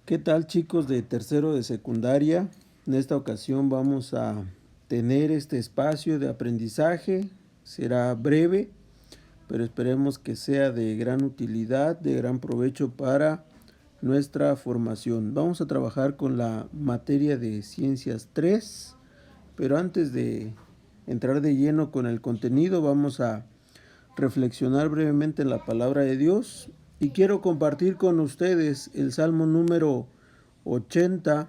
¿Qué tal, chicos de tercero de secundaria? En esta ocasión vamos a tener este espacio de aprendizaje. Será breve, pero esperemos que sea de gran utilidad, de gran provecho para nuestra formación. Vamos a trabajar con la materia de Ciencias 3, pero antes de entrar de lleno con el contenido, vamos a reflexionar brevemente en la palabra de Dios y quiero compartir con ustedes el Salmo número 80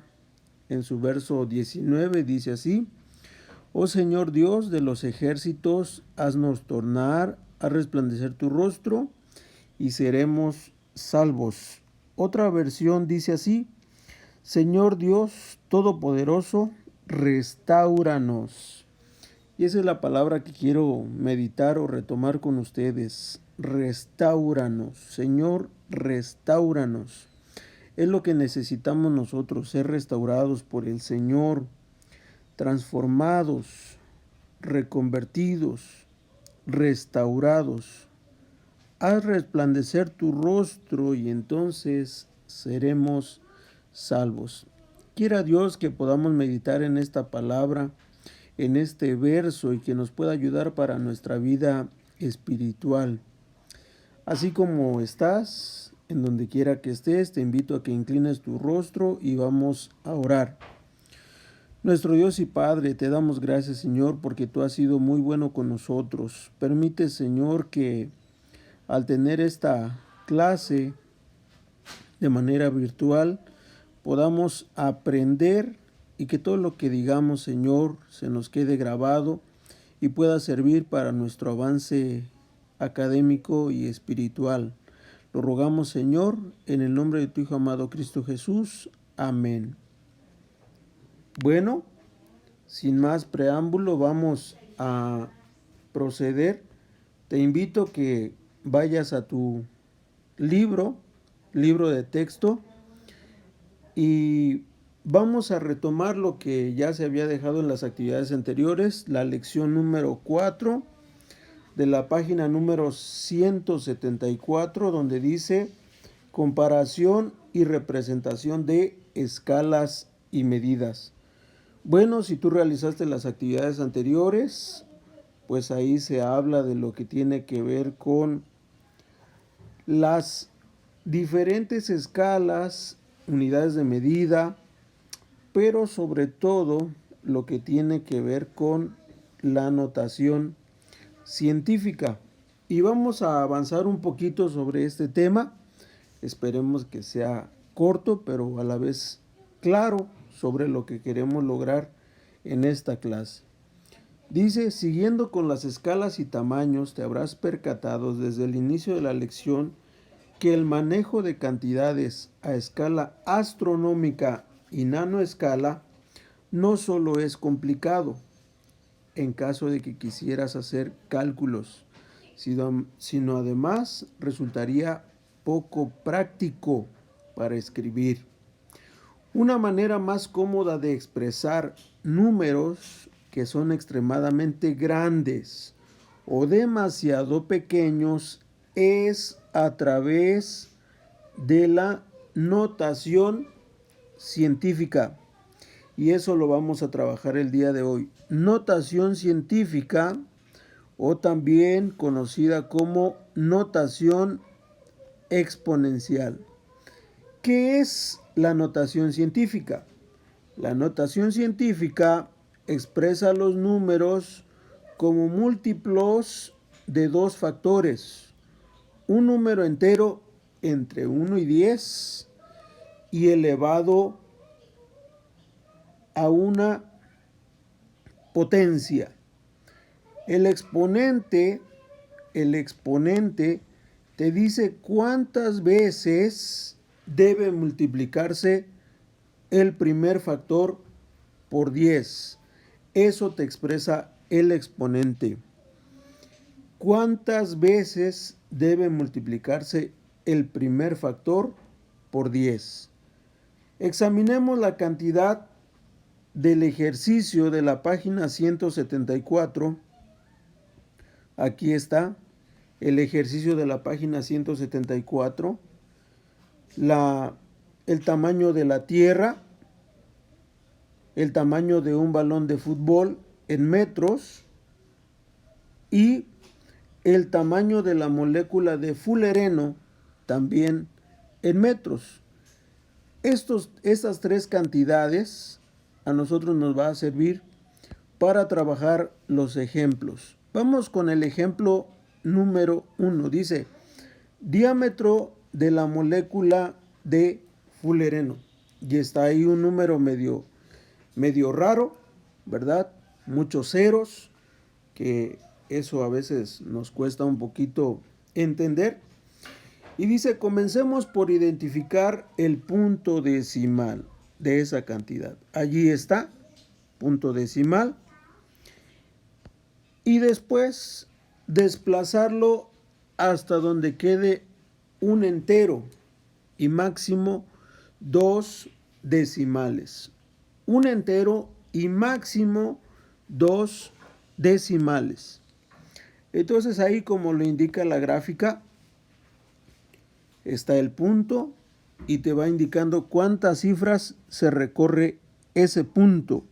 en su verso 19. Dice así: Oh Señor Dios de los ejércitos, haznos tornar a resplandecer tu rostro y seremos salvos. Otra versión dice así: Señor Dios Todopoderoso, restáuranos. Y esa es la palabra que quiero meditar o retomar con ustedes. Restáuranos, Señor, restáuranos. Es lo que necesitamos nosotros, ser restaurados por el Señor, transformados, reconvertidos, restaurados. Haz resplandecer tu rostro y entonces seremos salvos. Quiera Dios que podamos meditar en esta palabra, en este verso, y que nos pueda ayudar para nuestra vida espiritual. Así como estás, en donde quiera que estés, te invito a que inclines tu rostro y vamos a orar. Nuestro Dios y Padre, te damos gracias, Señor, porque tú has sido muy bueno con nosotros. Permite, Señor, que al tener esta clase de manera virtual, podamos aprender y que todo lo que digamos, Señor, se nos quede grabado y pueda servir para nuestro avance académico y espiritual. Lo rogamos, Señor, en el nombre de tu Hijo amado Cristo Jesús. Amén. Bueno, sin más preámbulo, vamos a proceder. Te invito a que vayas a tu libro de texto, y vamos a retomar lo que ya se había dejado en las actividades anteriores, la lección número 4 de la página número 174, donde dice comparación y representación de escalas y medidas. Bueno, si tú realizaste las actividades anteriores, pues ahí se habla de lo que tiene que ver con las diferentes escalas, unidades de medida, pero sobre todo lo que tiene que ver con la notación científica. Y vamos a avanzar un poquito sobre este tema. Esperemos que sea corto, pero a la vez claro sobre lo que queremos lograr en esta clase. Dice: siguiendo con las escalas y tamaños, te habrás percatado desde el inicio de la lección que el manejo de cantidades a escala astronómica y nanoescala no solo es complicado en caso de que quisieras hacer cálculos, sino además resultaría poco práctico para escribir. Una manera más cómoda de expresar números que son extremadamente grandes o demasiado pequeños es a través de la notación científica. Y eso lo vamos a trabajar el día de hoy. Notación científica, o también conocida como notación exponencial. ¿Qué es la notación científica? La notación científica expresa los números como múltiplos de dos factores: un número entero entre 1 y 10 y elevado a una potencia. El exponente te dice cuántas veces debe multiplicarse el primer factor por 10. Eso te expresa el exponente. ¿Cuántas veces debe multiplicarse el primer factor por 10? Examinemos la cantidad del ejercicio de la página 174. Aquí está el ejercicio de la página 174. La el tamaño de la Tierra, el tamaño de un balón de fútbol en metros y el tamaño de la molécula de fulereno también en metros. Estas tres cantidades a nosotros nos va a servir para trabajar los ejemplos. Vamos con el ejemplo número 1. Dice, diámetro de la molécula de fulereno. Y está ahí un número medio raro, ¿verdad? Muchos ceros, que eso a veces nos cuesta un poquito entender. Y dice, comencemos por identificar el punto decimal de esa cantidad. Allí está, punto decimal. Y después desplazarlo hasta donde quede un entero y máximo 2 decimales. Un entero y máximo 2 decimales. Entonces ahí, como lo indica la gráfica, está el punto y te va indicando cuántas cifras se recorre ese punto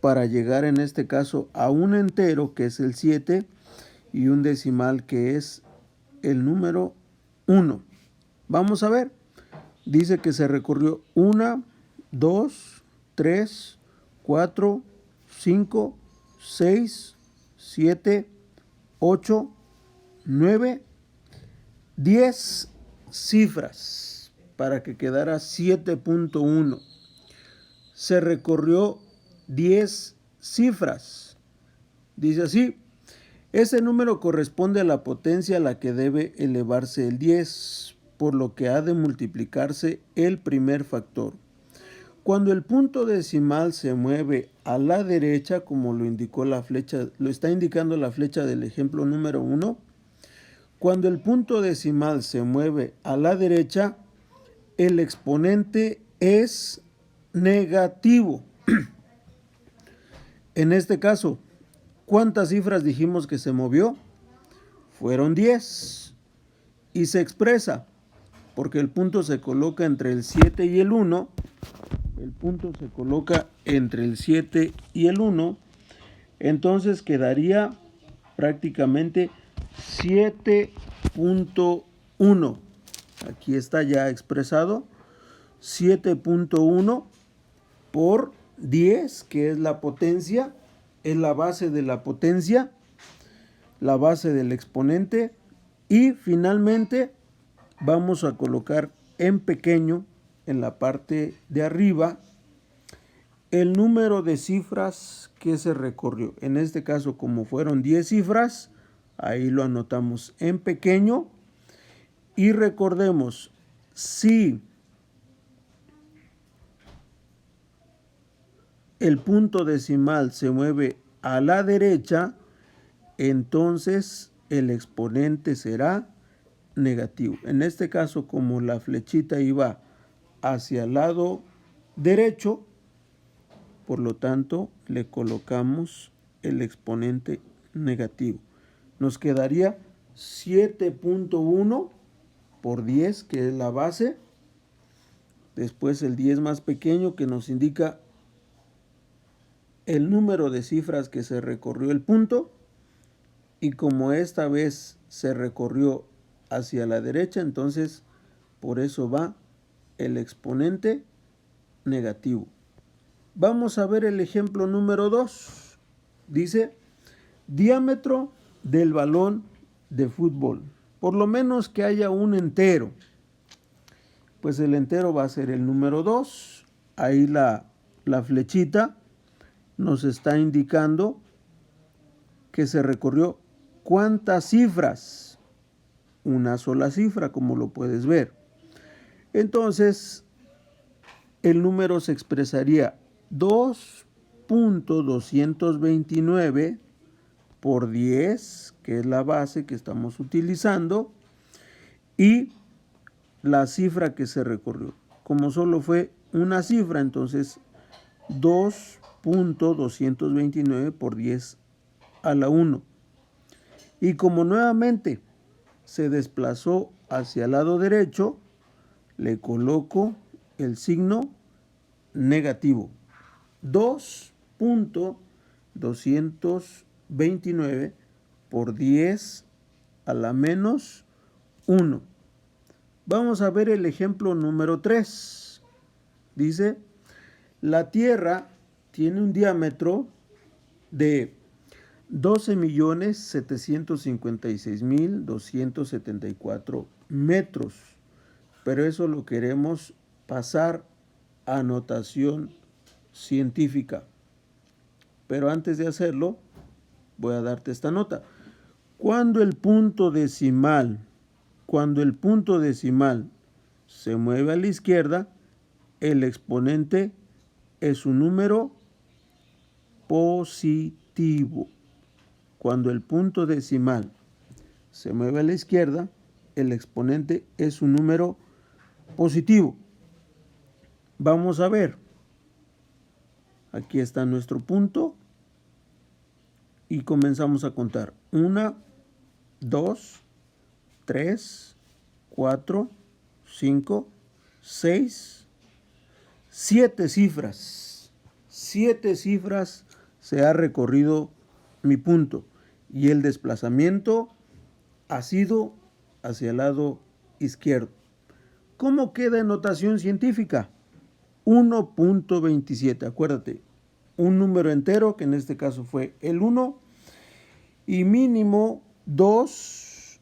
para llegar en este caso a un entero, que es el 7, y un decimal, que es el número 1. Vamos a ver. Dice que se recorrió 1, 2, 3, 4, 5, 6, 7, 8, 9, 10 cifras para que quedara 7.1. Se recorrió 10 cifras. Dice así, ese número corresponde a la potencia a la que debe elevarse el 10, por lo que ha de multiplicarse el primer factor. Cuando el punto decimal se mueve a la derecha, como lo indicó la flecha, lo está indicando la flecha del ejemplo número 1, cuando el punto decimal se mueve a la derecha, el exponente es negativo. En este caso, ¿cuántas cifras dijimos que se movió? Fueron 10. Y se expresa, porque el punto se coloca entre el 7 y el 1. El punto se coloca entre el 7 y el 1. Entonces quedaría prácticamente 7.1. Aquí está ya expresado. 7.1 por 10, que es la potencia, es la base de la potencia, la base del exponente, y finalmente vamos a colocar en pequeño, en la parte de arriba, el número de cifras que se recorrió. En este caso, como fueron 10 cifras, ahí lo anotamos en pequeño, y recordemos, si el punto decimal se mueve a la derecha, entonces el exponente será negativo. En este caso, como la flechita iba hacia el lado derecho, por lo tanto le colocamos el exponente negativo. Nos quedaría 7.1 por 10, que es la base. Después el 10 más pequeño, que nos indica el número de cifras que se recorrió el punto, y como esta vez se recorrió hacia la derecha, entonces por eso va el exponente negativo. Vamos a ver el ejemplo número 2. Dice, diámetro del balón de fútbol. Por lo menos que haya un entero. Pues el entero va a ser el número 2. Ahí la flechita nos está indicando que se recorrió cuántas cifras. Una sola cifra, como lo puedes ver. Entonces, el número se expresaría 2.229 por 10, que es la base que estamos utilizando, y la cifra que se recorrió. Como solo fue una cifra, entonces 2.229 por 10 a la 1. Y como nuevamente se desplazó hacia el lado derecho, le coloco el signo negativo. 2.229 por 10 a la menos 1. Vamos a ver el ejemplo número 3. Dice, la Tierra tiene un diámetro de 12.756.274 metros, pero eso lo queremos pasar a notación científica. Pero antes de hacerlo, voy a darte esta nota. Cuando el punto decimal se mueve a la izquierda, el exponente es un número positivo. Cuando el punto decimal se mueve a la izquierda, el exponente es un número positivo. Vamos a ver. Aquí está nuestro punto. Y comenzamos a contar. 1, 2, 3, 4, 5, 6, 7 cifras. 7 cifras se ha recorrido mi punto. Y el desplazamiento ha sido hacia el lado izquierdo. ¿Cómo queda en notación científica? 1.27. Acuérdate, un número entero, que en este caso fue el 1, y mínimo 2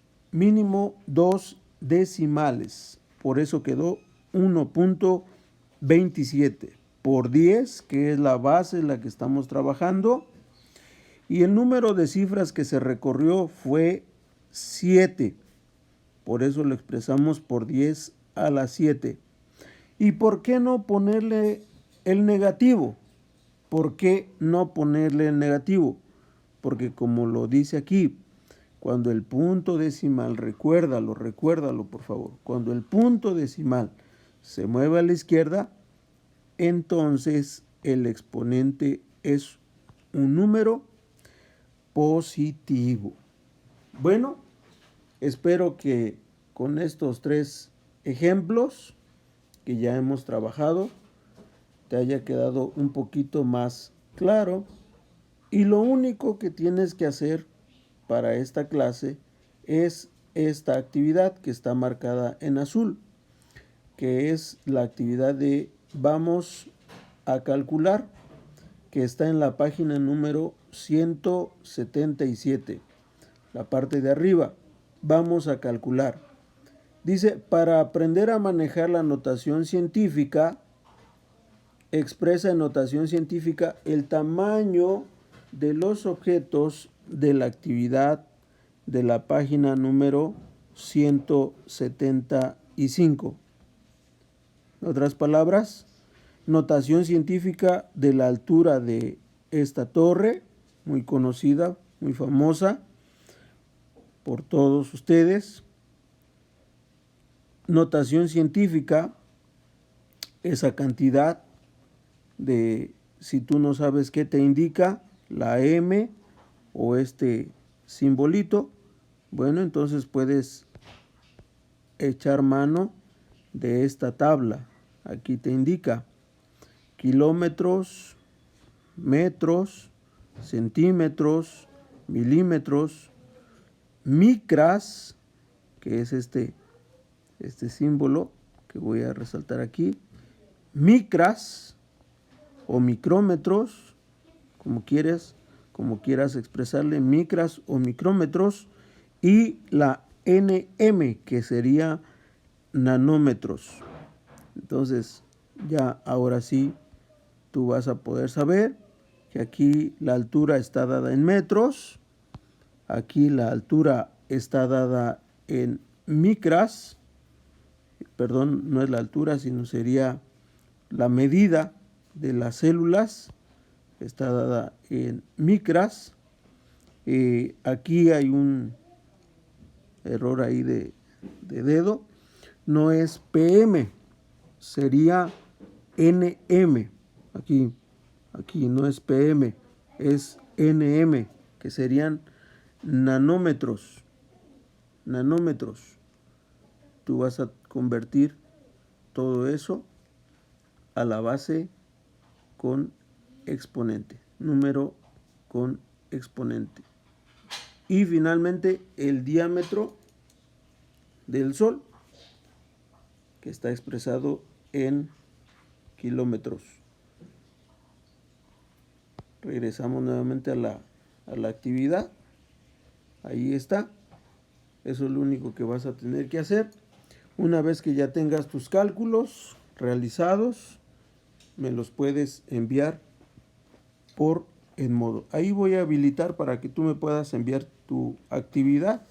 decimales. Por eso quedó 1.27 por 10, que es la base en la que estamos trabajando. Y el número de cifras que se recorrió fue 7. Por eso lo expresamos por 10 a la 7. ¿Y por qué no ponerle el negativo? ¿Por qué no ponerle el negativo? Porque como lo dice aquí, cuando el punto decimal, recuérdalo por favor, cuando el punto decimal se mueve a la izquierda, entonces el exponente es un número positivo. Bueno, espero que con estos 3 ejemplos que ya hemos trabajado te haya quedado un poquito más claro, y lo único que tienes que hacer para esta clase es esta actividad que está marcada en azul, que es la actividad de vamos a calcular, que está en la página número 177, la parte de arriba. Vamos a calcular. Dice, para aprender a manejar la notación científica, expresa en notación científica el tamaño de los objetos de la actividad de la página número 175. En otras palabras, notación científica de la altura de esta torre, muy conocida, muy famosa por todos ustedes. Notación científica, esa cantidad de, si tú no sabes qué te indica, la M o este simbolito, bueno, entonces puedes echar mano de esta tabla. Aquí te indica kilómetros, metros, centímetros, milímetros, micras, que es este símbolo que voy a resaltar aquí, micras o micrómetros, como quieras expresarle, micras o micrómetros, y la NM, que sería nanómetros. Entonces, ya ahora sí, tú vas a poder saber que aquí la altura está dada en metros, aquí la altura está dada en micras, perdón, no es la altura, sino sería la medida de las células, está dada en micras. Aquí hay un error ahí de dedo, no es PM, sería NM. Aquí no es PM, es NM, que serían nanómetros. Tú vas a convertir todo eso a la base con exponente, número con exponente. Y finalmente el diámetro del Sol, que está expresado en kilómetros. Regresamos nuevamente a la actividad. Ahí está. Eso es lo único que vas a tener que hacer. Una vez que ya tengas tus cálculos realizados, me los puedes enviar por Edmodo. Ahí voy a habilitar para que tú me puedas enviar tu actividad,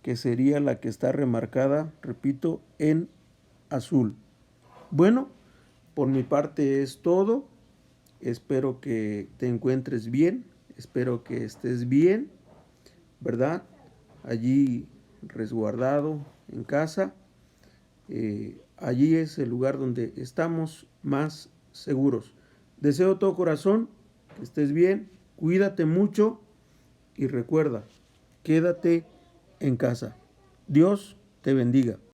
que sería la que está remarcada, repito, en azul. Bueno, por mi parte es todo. Espero que te encuentres bien, espero que estés bien, ¿verdad? Allí resguardado en casa. Allí es el lugar donde estamos más seguros. Deseo de todo corazón que estés bien, cuídate mucho y recuerda, quédate en casa. Dios te bendiga.